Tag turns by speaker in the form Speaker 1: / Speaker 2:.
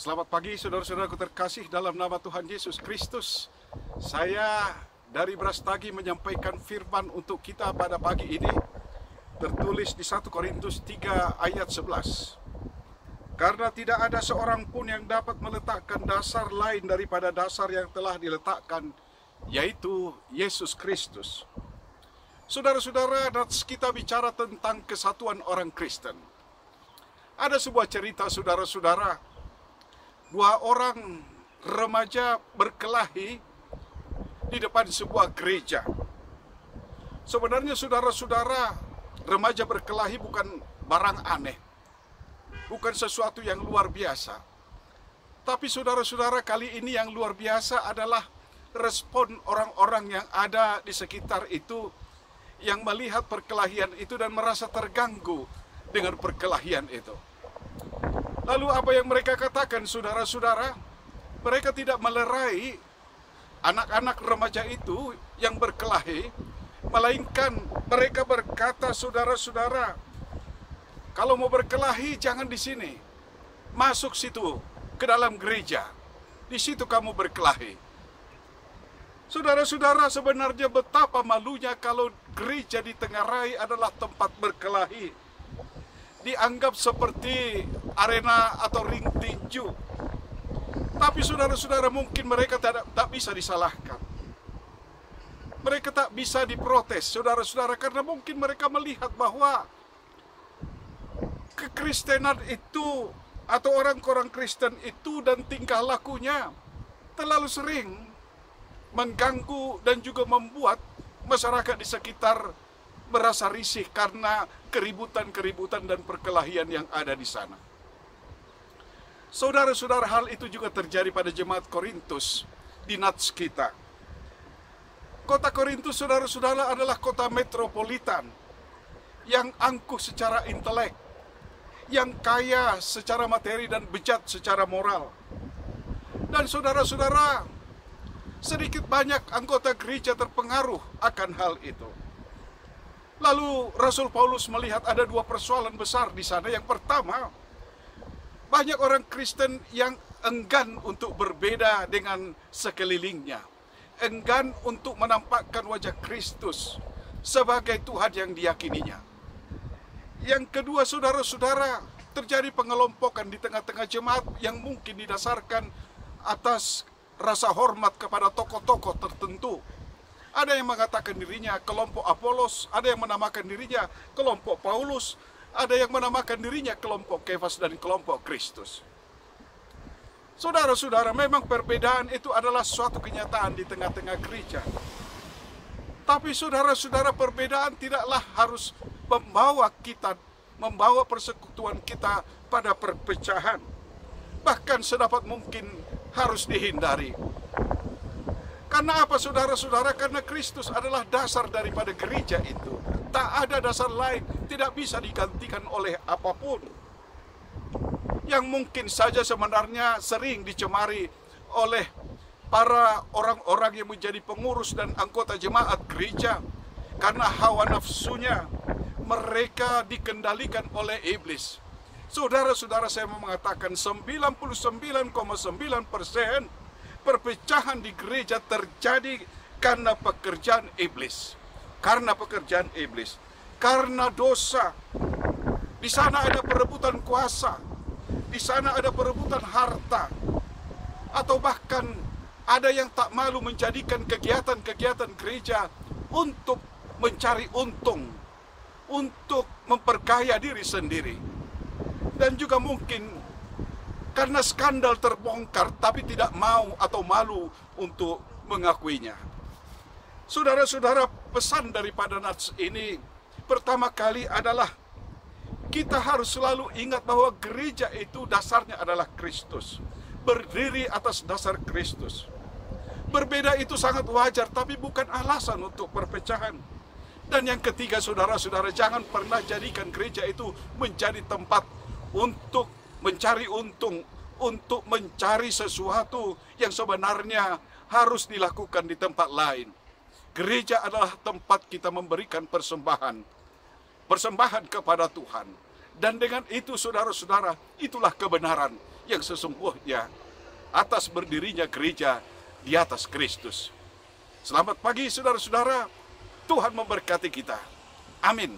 Speaker 1: Selamat pagi saudara-saudaraku terkasih dalam nama Tuhan Yesus Kristus. Saya dari Brastagi menyampaikan firman untuk kita pada pagi ini. Tertulis di 1 Korintus 3 ayat 11. Karena tidak ada seorang pun yang dapat meletakkan dasar lain daripada dasar yang telah diletakkan, yaitu Yesus Kristus. Saudara-saudara, kita bicara tentang kesatuan orang Kristen. Ada sebuah cerita saudara-saudara. Dua orang remaja berkelahi di depan sebuah gereja. Sebenarnya saudara-saudara, remaja berkelahi bukan barang aneh, bukan sesuatu yang luar biasa. Tapi saudara-saudara, kali ini yang luar biasa adalah respon orang-orang yang ada di sekitar itu, yang melihat perkelahian itu dan merasa terganggu dengan perkelahian itu. Lalu apa yang mereka katakan saudara-saudara? Mereka tidak melerai anak-anak remaja itu yang berkelahi, melainkan mereka berkata, saudara-saudara, kalau mau berkelahi jangan di sini. Masuk situ ke dalam gereja. Di situ kamu berkelahi. Saudara-saudara, sebenarnya betapa malunya kalau gereja ditengarai adalah tempat berkelahi. Dianggap seperti arena atau ring tinju. Tapi saudara-saudara, mungkin mereka tak bisa disalahkan. Mereka tak bisa diprotes, saudara-saudara, karena mungkin mereka melihat bahwa kekristenan itu atau orang-orang Kristen itu dan tingkah lakunya terlalu sering mengganggu dan juga membuat masyarakat di sekitar merasa risih karena keributan-keributan dan perkelahian yang ada di sana. Saudara-saudara, hal itu juga terjadi pada jemaat Korintus di nats kita. Kota Korintus, saudara-saudara, adalah kota metropolitan yang angkuh secara intelek, yang kaya secara materi dan bejat secara moral. Dan saudara-saudara, sedikit banyak anggota gereja terpengaruh akan hal itu. Lalu Rasul Paulus melihat ada dua persoalan besar di sana. Yang pertama, banyak orang Kristen yang enggan untuk berbeda dengan sekelilingnya, enggan untuk menampakkan wajah Kristus sebagai Tuhan yang diyakininya. Yang kedua, saudara-saudara, terjadi pengelompokan di tengah-tengah jemaat yang mungkin didasarkan atas rasa hormat kepada tokoh-tokoh tertentu. Ada yang mengatakan dirinya kelompok Apolos, ada yang menamakan dirinya kelompok Paulus, ada yang menamakan dirinya kelompok Kefas dan kelompok Kristus. Saudara-saudara, memang perbedaan itu adalah suatu kenyataan di tengah-tengah gereja. Tapi saudara-saudara, perbedaan tidaklah harus membawa persekutuan kita pada perpecahan. Bahkan sedapat mungkin harus dihindari. Karena apa saudara-saudara? Karena Kristus adalah dasar daripada gereja itu. Tak ada dasar lain, tidak bisa digantikan oleh apapun. Yang mungkin saja sebenarnya sering dicemari oleh para orang-orang yang menjadi pengurus dan anggota jemaat gereja. Karena hawa nafsunya, mereka dikendalikan oleh iblis. Saudara-saudara, saya mau mengatakan 99,9% perpecahan di gereja terjadi karena pekerjaan iblis. Karena pekerjaan iblis. Karena dosa. Di sana ada perebutan kuasa. Di sana ada perebutan harta. Atau bahkan ada yang tak malu menjadikan kegiatan-kegiatan gereja untuk mencari untung, untuk memperkaya diri sendiri. Dan juga mungkin karena skandal terbongkar, tapi tidak mau atau malu untuk mengakuinya. Saudara-saudara, pesan daripada nats ini pertama kali adalah kita harus selalu ingat bahwa gereja itu dasarnya adalah Kristus, berdiri atas dasar Kristus. Berbeda itu sangat wajar, tapi bukan alasan untuk perpecahan. Dan yang ketiga, saudara-saudara, jangan pernah jadikan gereja itu menjadi tempat untuk mencari untung, untuk mencari sesuatu yang sebenarnya harus dilakukan di tempat lain. Gereja adalah tempat kita memberikan persembahan kepada Tuhan. Dan dengan itu saudara-saudara, itulah kebenaran yang sesungguhnya atas berdirinya gereja di atas Kristus. Selamat pagi saudara-saudara, Tuhan memberkati kita. Amin.